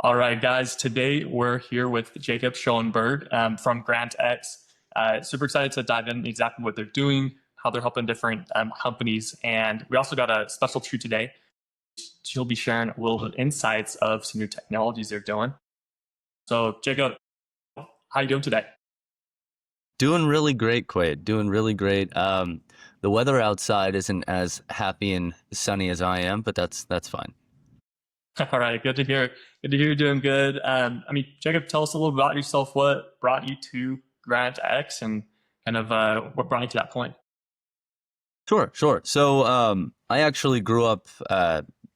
All right, guys. Today we're here with Jacob Schoenberg from GrantX. Super excited to dive in exactly what they're doing, how they're helping different companies, and we also got a special treat today. She'll be sharing a little bit of insights of some new technologies they're doing. So, Jacob, how you doing today? Doing really great, Quade. Doing really great. The weather outside isn't as happy and sunny as I am, but that's fine. All right, good to hear. Good to hear you're doing good. Jacob, tell us a little about yourself. What brought you to GrantX, and kind of what brought you to that point? Sure. So I actually grew up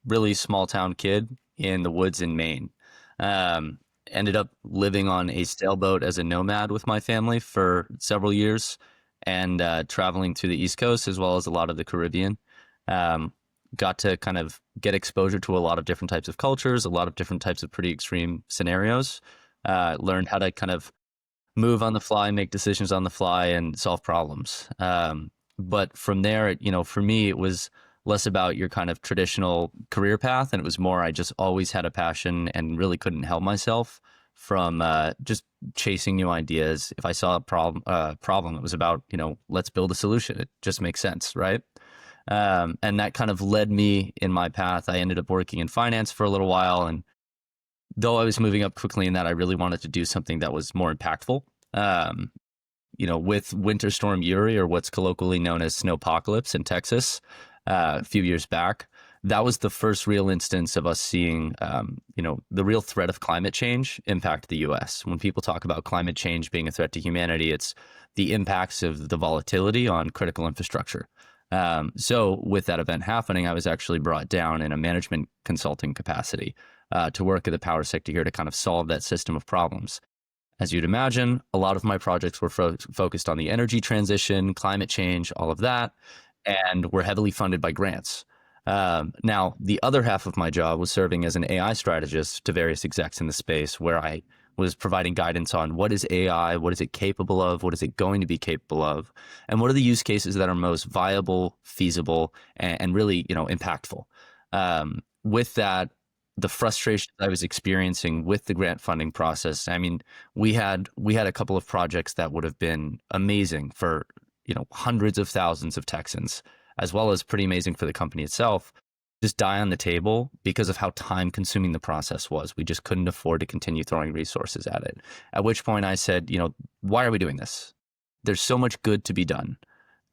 really small town kid in the woods in Maine. Ended up living on a sailboat as a nomad with my family for several years and traveling to the East Coast as well as a lot of the Caribbean. Um, Got to kind of get exposure to a lot of different types of cultures, a lot of different types of pretty extreme scenarios. Learned how to kind of move on the fly, make decisions on the fly, and solve problems. But from there, for me, it was less about your kind of traditional career path, and it was more I just always had a passion and really couldn't help myself from just chasing new ideas. If I saw a problem, it was about let's build a solution. It just makes sense, right? And that kind of led me in my path. I ended up working in finance for a little while, and though I was moving up quickly in that, I really wanted to do something that was more impactful. Um, with Winter Storm Uri, or what's colloquially known as snowpocalypse in Texas, a few years back, that was the first real instance of us seeing, the real threat of climate change impact the U.S. When people talk about climate change being a threat to humanity, it's the impacts of the volatility on critical infrastructure. So with that event happening, I was actually brought down in a management consulting capacity to work at the power sector here to kind of solve that system of problems. As you'd imagine, a lot of my projects were focused on the energy transition, climate change, all of that, and were heavily funded by grants. Now, the other half of my job was serving as an AI strategist to various execs in the space, where I was providing guidance on what is AI, what is it capable of, what is it going to be capable of, and what are the use cases that are most viable, feasible, and really, impactful. With that, the frustration I was experiencing with the grant funding process. I mean, we had a couple of projects that would have been amazing for, hundreds of thousands of Texans, as well as pretty amazing for the company itself, just die on the table because of how time consuming the process was. We just couldn't afford to continue throwing resources at it. At which point I said, why are we doing this? There's so much good to be done,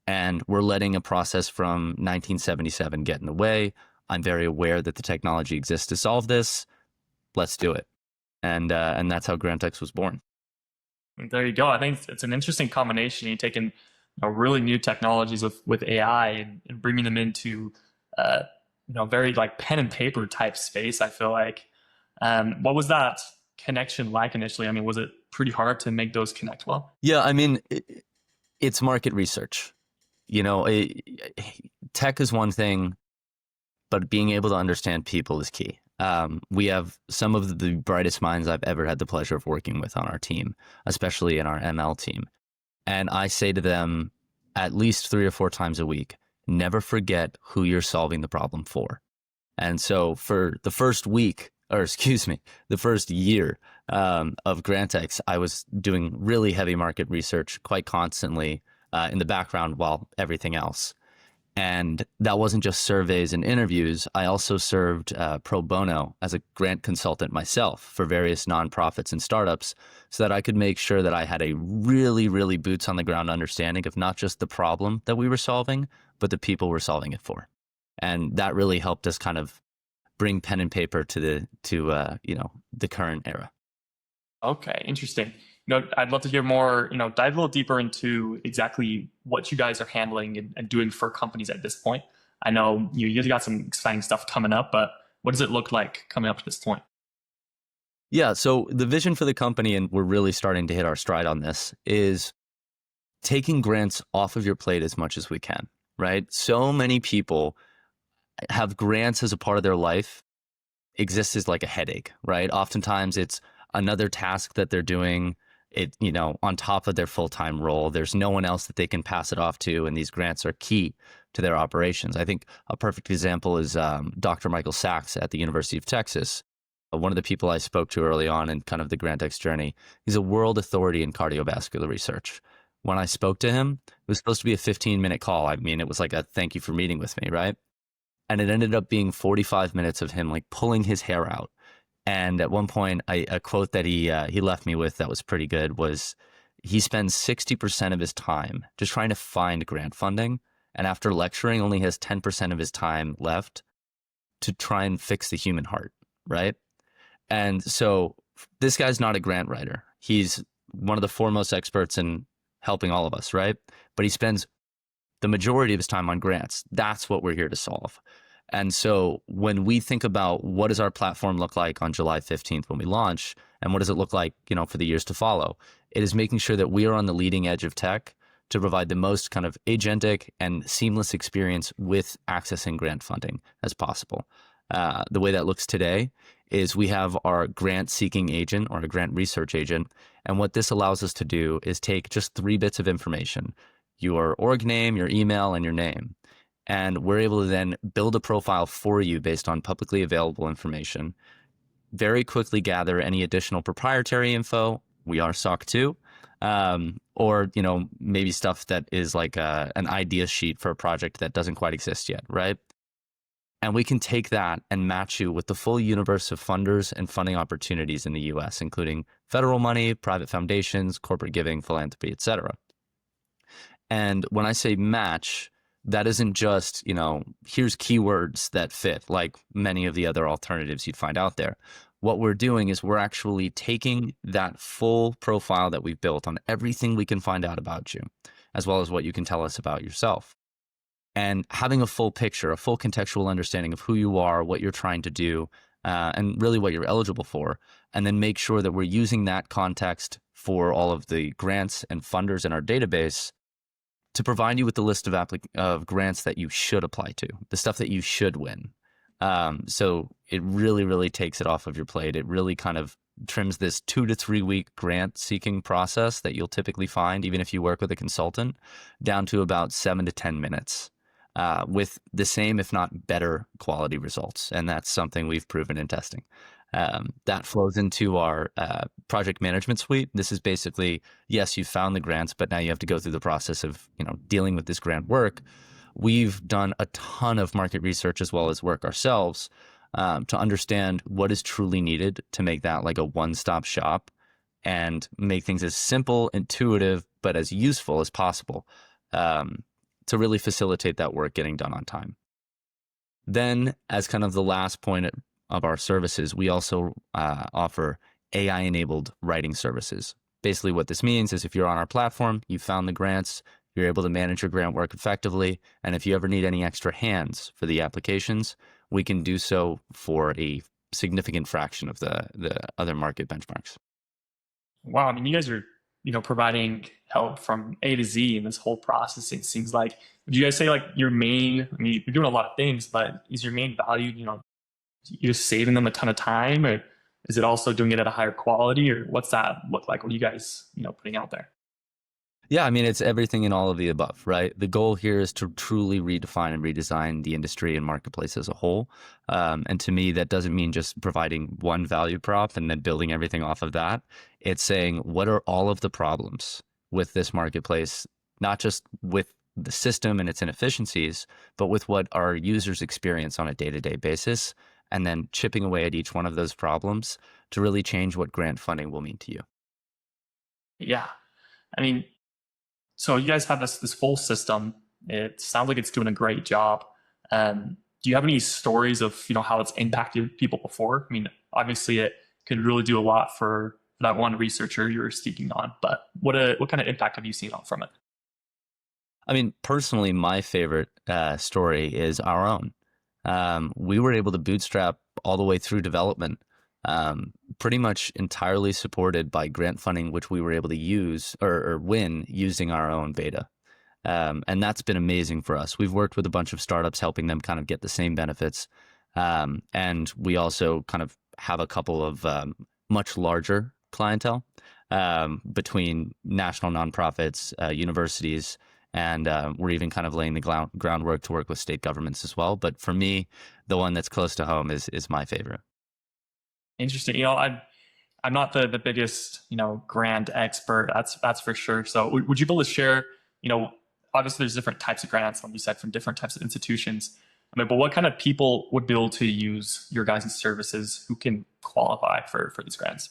and we're letting a process from 1977 get in the way. I'm very aware that the technology exists to solve this. Let's do it. And that's how GrantX was born. There you go. I think it's an interesting combination. You're taking really new technologies with AI and bringing them into very like pen and paper type space. I feel like. What was that connection like initially? I mean, was it pretty hard to make those connect well? Yeah, I mean, it's market research. Tech is one thing, but being able to understand people is key. We have some of the brightest minds I've ever had the pleasure of working with on our team, especially in our ML team. And I say to them at least 3 or 4 times a week, never forget who you're solving the problem for. And so for the first week, or excuse me, the first year of GrantX, I was doing really heavy market research quite constantly in the background while everything else. And that wasn't just surveys and interviews. I also served pro bono as a grant consultant myself for various nonprofits and startups so that I could make sure that I had a really, really boots on the ground understanding of not just the problem that we were solving, but the people we're solving it for. And that really helped us kind of bring pen and paper to the current era. Okay, interesting. I'd love to hear more, dive a little deeper into exactly what you guys are handling and doing for companies at this point. I know you guys got some exciting stuff coming up, but what does it look like coming up to this point? Yeah, so the vision for the company, and we're really starting to hit our stride on this, is taking grants off of your plate as much as we can, right? So many people have grants as a part of their life exists as like a headache, right? Oftentimes it's another task that they're doing on top of their full-time role. There's no one else that they can pass it off to, and these grants are key to their operations. I think a perfect example is Dr. Michael Sachs at the University of Texas. one of the people I spoke to early on in kind of the GrantX journey. He's a world authority in cardiovascular research. When I spoke to him, it was supposed to be a 15-minute call. I mean, it was like a thank you for meeting with me, right? And it ended up being 45 minutes of him like pulling his hair out. And at one point, a quote that he left me with that was pretty good was, he spends 60% of his time just trying to find grant funding, and after lecturing, only has 10% of his time left to try and fix the human heart, right? And so this guy's not a grant writer. He's one of the foremost experts in helping all of us, right? But he spends the majority of his time on grants. That's what we're here to solve. And so when we think about what does our platform look like on July 15th when we launch, and what does it look like, for the years to follow, it is making sure that we are on the leading edge of tech to provide the most kind of agentic and seamless experience with accessing grant funding as possible. The way that looks today is we have our grant seeking agent or a grant research agent. And what this allows us to do is take just 3 bits of information, your org name, your email, and your name. And we're able to then build a profile for you based on publicly available information, very quickly gather any additional proprietary info. We are SOC 2, or, maybe stuff that is like an idea sheet for a project that doesn't quite exist yet, right? And we can take that and match you with the full universe of funders and funding opportunities in the US, including federal money, private foundations, corporate giving, philanthropy, et cetera. And when I say match, that isn't just, here's keywords that fit like many of the other alternatives you'd find out there. What we're doing is we're actually taking that full profile that we've built on everything we can find out about you, as well as what you can tell us about yourself, and having a full picture, a full contextual understanding of who you are, what you're trying to do, and really what you're eligible for, and then make sure that we're using that context for all of the grants and funders in our database to provide you with the list of grants that you should apply to, the stuff that you should win. So it really, really takes it off of your plate. It really kind of trims this 2 to 3 week grant seeking process that you'll typically find, even if you work with a consultant, down to about 7 to 10 minutes, with the same, if not better, quality results. And that's something we've proven in testing. That flows into our project management suite. This is basically, yes, you found the grants, but now you have to go through the process of dealing with this grant work. We've done a ton of market research as well as work ourselves to understand what is truly needed to make that like a one-stop shop and make things as simple, intuitive, but as useful as possible to really facilitate that work getting done on time. Then, as kind of the last point of our services, we also offer AI-enabled writing services. Basically, what this means is if you're on our platform, you found the grants, you're able to manage your grant work effectively, and if you ever need any extra hands for the applications, we can do so for a significant fraction of the other market benchmarks. Wow, I mean, you guys are, providing help from A to Z in this whole process. It seems like, would you guys say like your main, I mean, you're doing a lot of things, but is your main value, you're just saving them a ton of time, or is it also doing it at a higher quality, or what's that look like? What are you guys, putting out there? Yeah, I mean, it's everything in all of the above, right? The goal here is to truly redefine and redesign the industry and marketplace as a whole. And to me, that doesn't mean just providing one value prop and then building everything off of that. It's saying, what are all of the problems with this marketplace, not just with the system and its inefficiencies, but with what our users experience on a day-to-day basis, and then chipping away at each one of those problems to really change what grant funding will mean to you. Yeah. I mean, so you guys have this full system. It sounds like it's doing a great job. Do you have any stories of how it's impacted people before? I mean, obviously it could really do a lot for that one researcher you're speaking on, but what kind of impact have you seen from it? I mean, personally, my favorite story is our own. We were able to bootstrap all the way through development, pretty much entirely supported by grant funding, which we were able to use or win using our own beta. And that's been amazing for us. We've worked with a bunch of startups, helping them kind of get the same benefits. And we also kind of have a couple of much larger clientele between national nonprofits, universities, and we're even kind of laying the groundwork to work with state governments as well. But for me, the one that's close to home is my favorite. Interesting. I'm not the biggest, grant expert. That's for sure. So would you be able to share, you know, obviously there's different types of grants, like you said, from different types of institutions. I mean, but what kind of people would be able to use your guys' services who can qualify for these grants?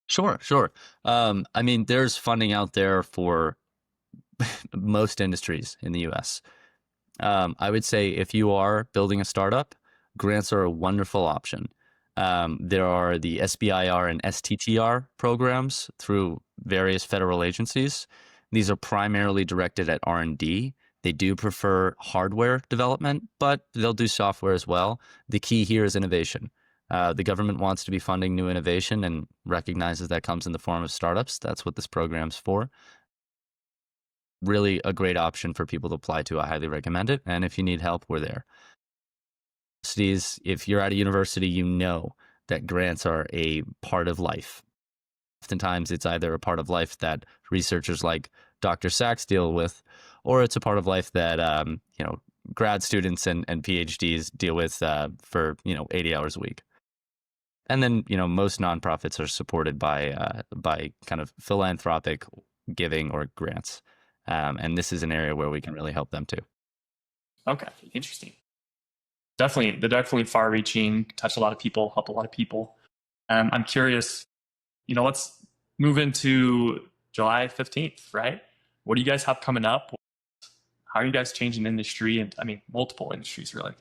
Sure, sure. I mean, there's funding out there for most industries in the US. I would say if you are building a startup, grants are a wonderful option. There are the SBIR and STTR programs through various federal agencies. These are primarily directed at R&D. They do prefer hardware development, but they'll do software as well. The key here is innovation. The government wants to be funding new innovation and recognizes that comes in the form of startups. That's what this program's for. Really a great option for people to apply to. I highly recommend it. And if you need help, we're there. If you're at a university, you know that grants are a part of life. Oftentimes, it's either a part of life that researchers like Dr. Sachs deal with, or it's a part of life that grad students and PhDs deal with for 80 hours a week. And then most nonprofits are supported by kind of philanthropic giving or grants, and this is an area where we can really help them too. Okay, interesting. Definitely, they're definitely far-reaching, touch a lot of people, help a lot of people. I'm curious, let's move into July 15th, right? What do you guys have coming up? How are you guys changing the industry? And I mean, multiple industries, really.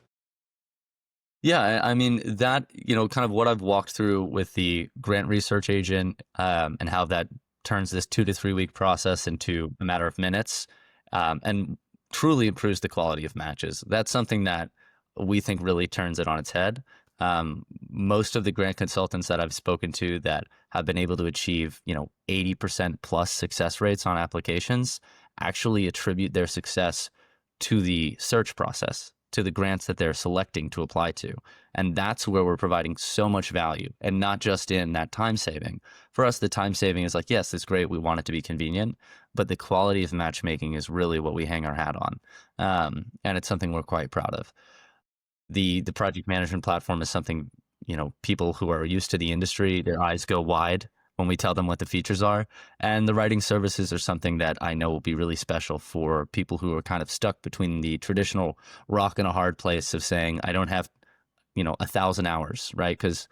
Yeah, I mean that, kind of what I've walked through with the grant research agent, and how that turns this 2 to 3 week process into a matter of minutes, and truly improves the quality of matches. That's something that we think really turns it on its head. Most of the grant consultants that I've spoken to that have been able to achieve, 80% plus success rates on applications actually attribute their success to the search process, to the grants that they're selecting to apply to. And that's where we're providing so much value, and not just in that time saving. For us, the time saving is like, yes, it's great. We want it to be convenient, but the quality of matchmaking is really what we hang our hat on. And it's something we're quite proud of. The project management platform is something, people who are used to the industry, their eyes go wide when we tell them what the features are. And the writing services are something that I know will be really special for people who are kind of stuck between the traditional rock and a hard place of saying, I don't have, 1,000 hours, right? Because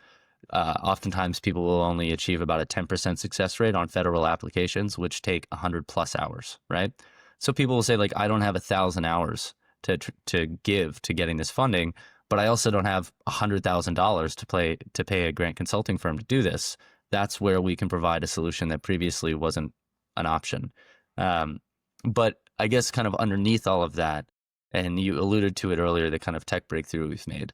oftentimes people will only achieve about a 10% success rate on federal applications, which take 100 plus hours, right? So people will say, like, I don't have 1,000 hours to give to getting this funding, but I also don't have $100,000 to pay a grant consulting firm to do this. That's where we can provide a solution that previously wasn't an option. But I guess kind of underneath all of that, and you alluded to it earlier, the kind of tech breakthrough we've made.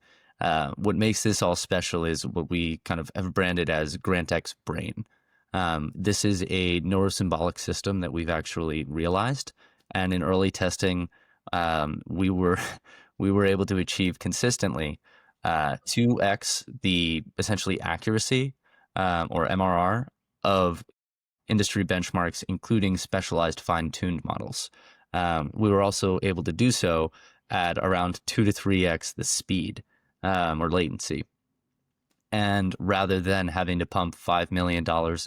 What makes this all special is what we kind of have branded as GrantX Brain. This is a neurosymbolic system that we've actually realized, and in early testing, we were able to achieve consistently 2x the essentially accuracy, or MRR, of industry benchmarks, including specialized fine-tuned models. We were also able to do so at around 2 to 3x the speed, or latency. And rather than having to pump $5 million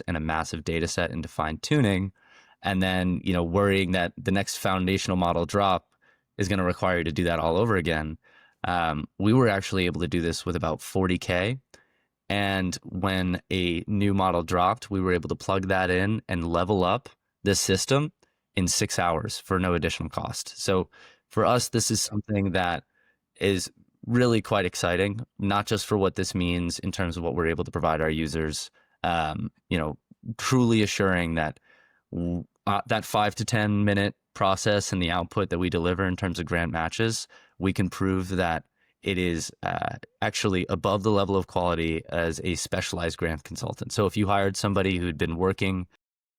in a massive data set into fine-tuning, and then worrying that the next foundational model drop is going to require you to do that all over again, we were actually able to do this with about 40K. And when a new model dropped, we were able to plug that in and level up this system in 6 hours for no additional cost. So for us, this is something that is really quite exciting, not just for what this means in terms of what we're able to provide our users, truly assuring that that 5 to 10 minute process and the output that we deliver in terms of grant matches, we can prove that it is actually above the level of quality as a specialized grant consultant. So if you hired somebody who'd been working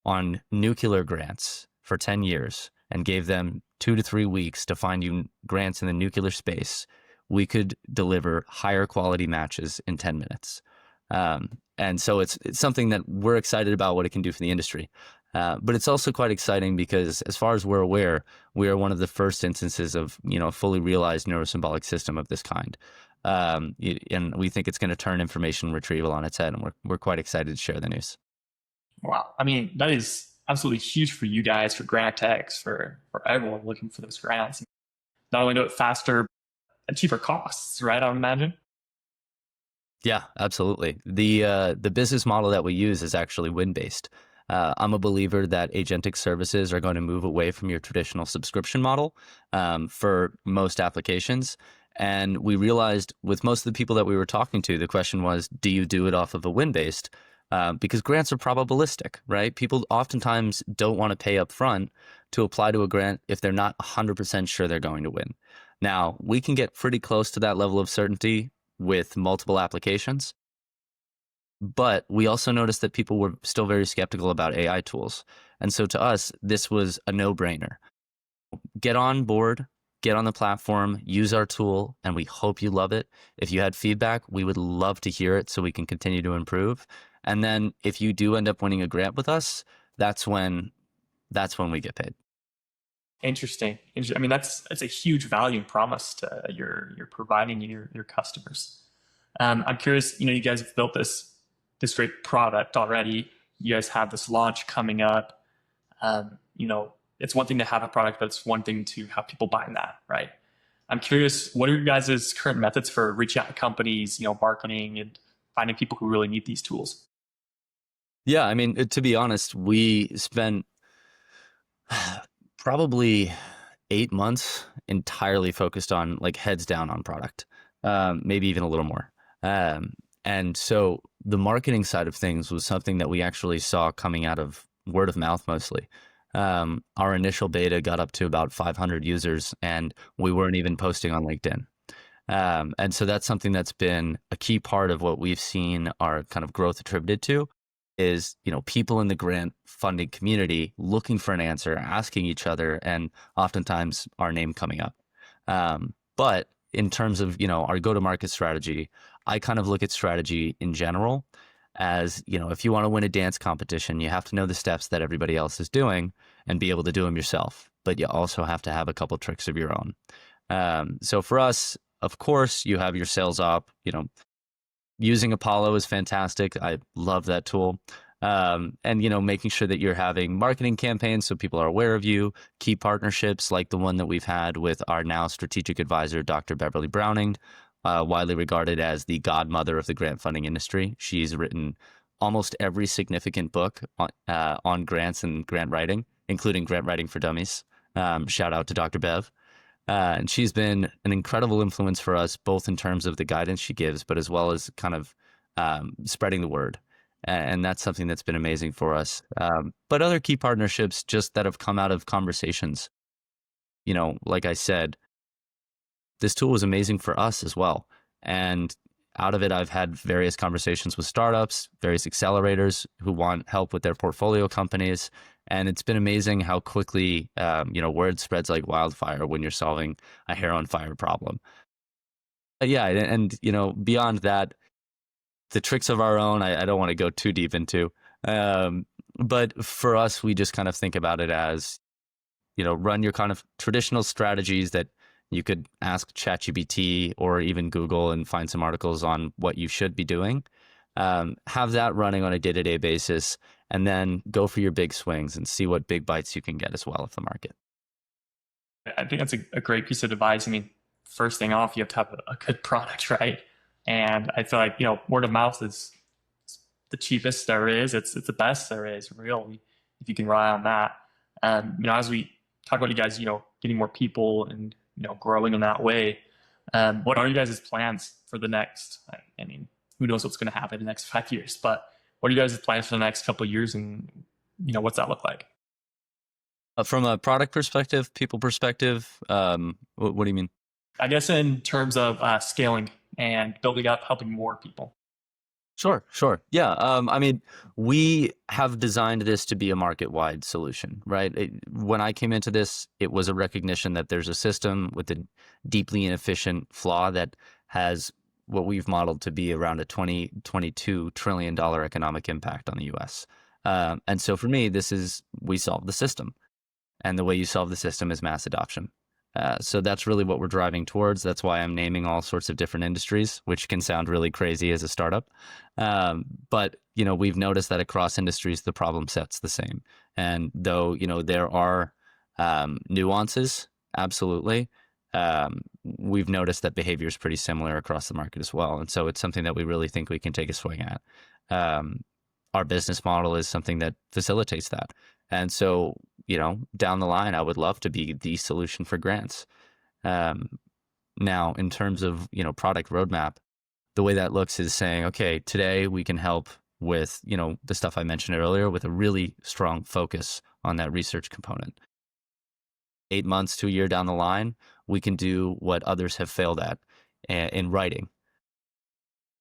on nuclear grants for 10 years and gave them 2 to 3 weeks to find you grants in the nuclear space, we could deliver higher quality matches in 10 minutes. And so it's something that we're excited about what it can do for the industry. But it's also quite exciting because, as far as we're aware, we are one of the first instances of a fully realized neurosymbolic system of this kind. and we think it's going to turn information retrieval on its head, and we're quite excited to share the news. Wow. I mean, that is absolutely huge for you guys, for GrantX, for everyone looking for those grants. Not only do it faster and cheaper costs, right? I would imagine. Yeah, absolutely. The business model that we use is actually win-based. I'm a believer that agentic services are going to move away from your traditional subscription model for most applications. And we realized with most of the people that we were talking to, the question was, do you do it off of a win-based? Because grants are probabilistic, right? People oftentimes don't want to pay up front to apply to a grant if they're not 100% sure they're going to win. Now, we can get pretty close to that level of certainty with multiple applications. But we also noticed that people were still very skeptical about AI tools. And so to us, this was a no-brainer. Get on board, get on the platform, use our tool, and we hope you love it. If you had feedback, we would love to hear it so we can continue to improve. And then if you do end up winning a grant with us, that's when we get paid. Interesting. I mean, that's a huge value and promise to you're providing your customers. I'm curious. You guys have built this great product already. You guys have this launch coming up. It's one thing to have a product, but it's one thing to have people buying that, right? I'm curious, what are your guys' current methods for reaching out to companies, marketing and finding people who really need these tools? Yeah, I mean, to be honest, we spent probably 8 months entirely focused on like heads down on product, maybe even a little more. And so the marketing side of things was something that we actually saw coming out of word of mouth mostly. Our initial beta got up to about 500 users, and we weren't even posting on LinkedIn. And so that's something that's been a key part of what we've seen our kind of growth attributed to is, people in the grant funding community looking for an answer, asking each other, and oftentimes our name coming up. But in terms of, our go-to-market strategy, I kind of look at strategy in general as, if you want to win a dance competition, you have to know the steps that everybody else is doing and be able to do them yourself. But you also have to have a couple tricks of your own. So for us, of course, you have your sales op, using Apollo is fantastic. I love that tool. And, making sure that you're having marketing campaigns so people are aware of you, key partnerships like the one that we've had with our now strategic advisor, Dr. Beverly Browning, widely regarded as the godmother of the grant funding industry. She's written almost every significant book on grants and grant writing, including Grant Writing for Dummies. Shout out to Dr. Bev. And she's been an incredible influence for us, both in terms of the guidance she gives, but as well as kind of spreading the word. And that's something that's been amazing for us. But other key partnerships just that have come out of conversations, like I said, this tool was amazing for us as well. And out of it, I've had various conversations with startups, various accelerators who want help with their portfolio companies. And it's been amazing how quickly, word spreads like wildfire when you're solving a hair on fire problem. Yeah. And, beyond that, the tricks of our own, I don't want to go too deep into. But for us, we just kind of think about it as, run your kind of traditional strategies that you could ask ChatGPT or even Google and find some articles on what you should be doing. Have that running on a day-to-day basis, and then go for your big swings and see what big bites you can get as well of the market. I think that's a great piece of advice. I mean, first thing off, you have to have a good product, right? And I feel like, word of mouth is the cheapest there is. It's the best there is, really, if you can rely on that. As we talk about you guys, getting more people and, growing in that way, what are you guys' plans for the next, I mean, who knows what's going to happen in the next 5 years, but what are you guys' plans for the next couple of years, and, what's that look like? From a product perspective, people perspective, what do you mean? I guess in terms of scaling and building up, helping more people. Sure. Yeah. I mean, we have designed this to be a market-wide solution, right? When I came into this, it was a recognition that there's a system with a deeply inefficient flaw that has what we've modeled to be around a $22 trillion economic impact on the US. And so for me, we solve the system. And the way you solve the system is mass adoption. So that's really what we're driving towards. That's why I'm naming all sorts of different industries, which can sound really crazy as a startup. But we've noticed that across industries, the problem set's the same. And though there are nuances, absolutely, we've noticed that behavior is pretty similar across the market as well. And so it's something that we really think we can take a swing at. Um, our business model is something that facilitates that. And so, down the line, I would love to be the solution for grants. Um, Now, in terms of, product roadmap, the way that looks is saying, okay, today we can help with, the stuff I mentioned earlier with a really strong focus on that research component. 8 months to a year down the line, we can do what others have failed at in writing,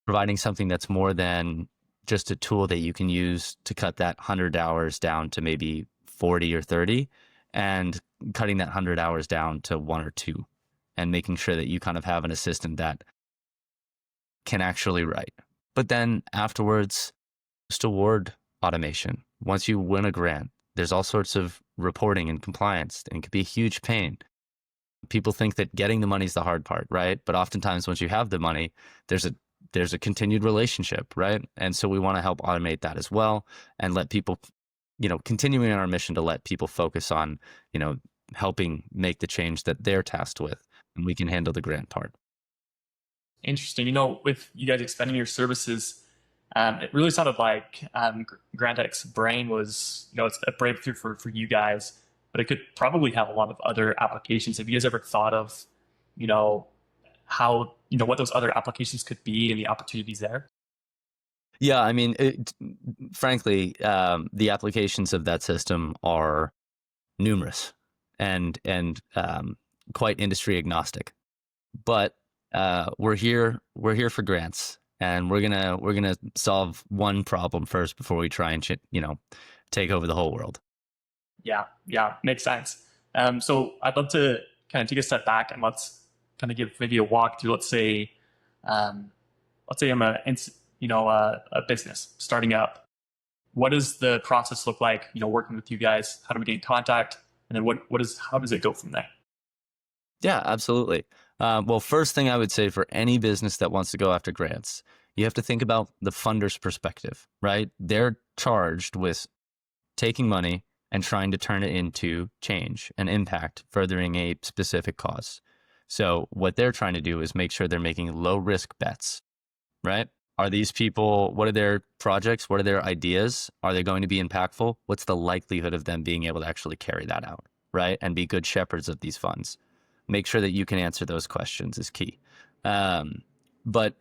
providing something that's more than just a tool that you can use to cut that 100 hours down to maybe 40 or 30, and cutting that 100 hours down to 1 or 2, and making sure that you kind of have an assistant that can actually write. But then afterwards, just award automation. Once you win a grant, there's all sorts of reporting and compliance, and it can be a huge pain. People think that getting the money is the hard part, right? But oftentimes once you have the money, there's a continued relationship, right? And so we want to help automate that as well, and let people, continuing our mission to let people focus on, helping make the change that they're tasked with, and we can handle the grant part. Interesting. With you guys expanding your services, it really sounded like GrantX Brain was, it's a breakthrough for you guys, but it could probably have a lot of other applications. Have you guys ever thought of, you know, how, what those other applications could be and the opportunities there? Yeah, I mean, frankly, the applications of that system are numerous and quite industry agnostic. But we're here for grants, and we're gonna solve one problem first before we try and take over the whole world. Yeah, yeah, makes sense. So I'd love to kind of take a step back and let's kind of give maybe a walk through. Um, let's say I'm a business starting up. What does the process look like? Working with you guys. How do we get in contact? And then how does it go from there? Yeah, absolutely. Well, first thing I would say for any business that wants to go after grants, you have to think about the funder's perspective, right? They're charged with taking money and trying to turn it into change and impact, furthering a specific cause. So what they're trying to do is make sure they're making low risk bets, right? Are these people, what are their projects? What are their ideas? Are they going to be impactful? What's the likelihood of them being able to actually carry that out, right? And be good shepherds of these funds. Make sure that you can answer those questions is key. But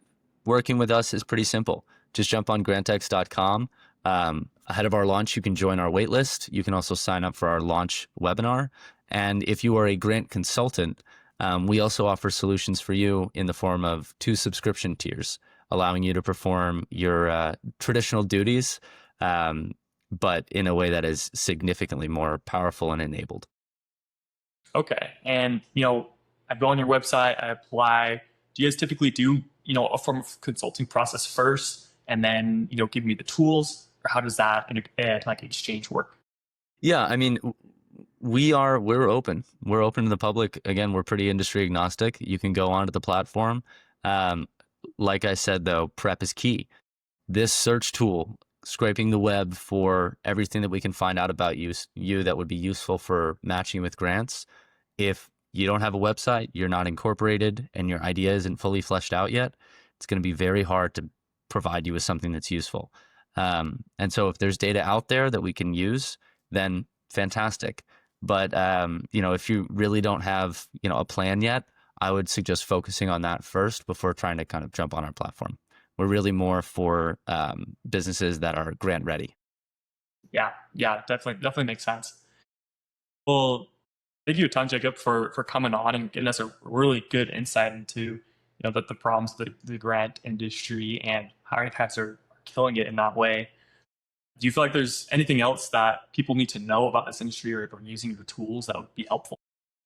working with us is pretty simple. Just jump on grantx.com. Ahead of our launch, you can join our waitlist. You can also sign up for our launch webinar. And if you are a grant consultant, we also offer solutions for you in the form of 2 subscription tiers, allowing you to perform your traditional duties, but in a way that is significantly more powerful and enabled. Okay. And, I go on your website, I apply. Do you guys typically do, a form of consulting process first and then, give me the tools? Or how does that like exchange work? Yeah, I mean, we're open. We're open to the public. Again, we're pretty industry agnostic. You can go onto the platform. Um, like I said, though, prep is key. This search tool, scraping the web for everything that we can find out about you that would be useful for matching with grants. If you don't have a website, you're not incorporated, and your idea isn't fully fleshed out yet, it's going to be very hard to provide you with something that's useful. And so if there's data out there that we can use, then fantastic. But if you really don't have a plan yet, I would suggest focusing on that first before trying to kind of jump on our platform. We're really more for businesses that are grant ready. Yeah, yeah, definitely makes sense. Well, thank you a ton, Jacob, for coming on and giving us a really good insight into the problems of the grant industry and how you guys are killing it in that way. Do you feel like there's anything else that people need to know about this industry or using your tools that would be helpful?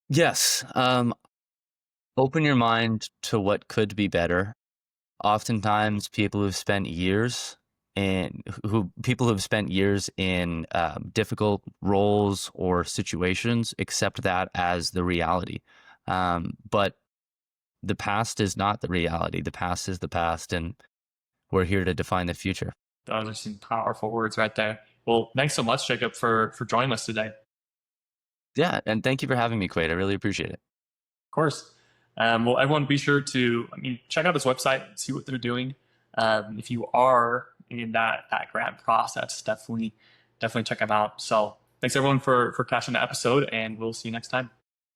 Yes. Open your mind to what could be better. Oftentimes, people who've spent years and who people who've spent years in difficult roles or situations accept that as the reality. But the past is not the reality. The past is the past, and we're here to define the future. Those are some powerful words right there. Well, thanks so much, Jacob, for joining us today. Of Yeah, and thank you for having me, Quade. I really appreciate it. course. Well, everyone, be sure to check out his website, see what they're doing. If you are in that grant process, definitely check them out. So thanks everyone for catching the episode, and we'll see you next time.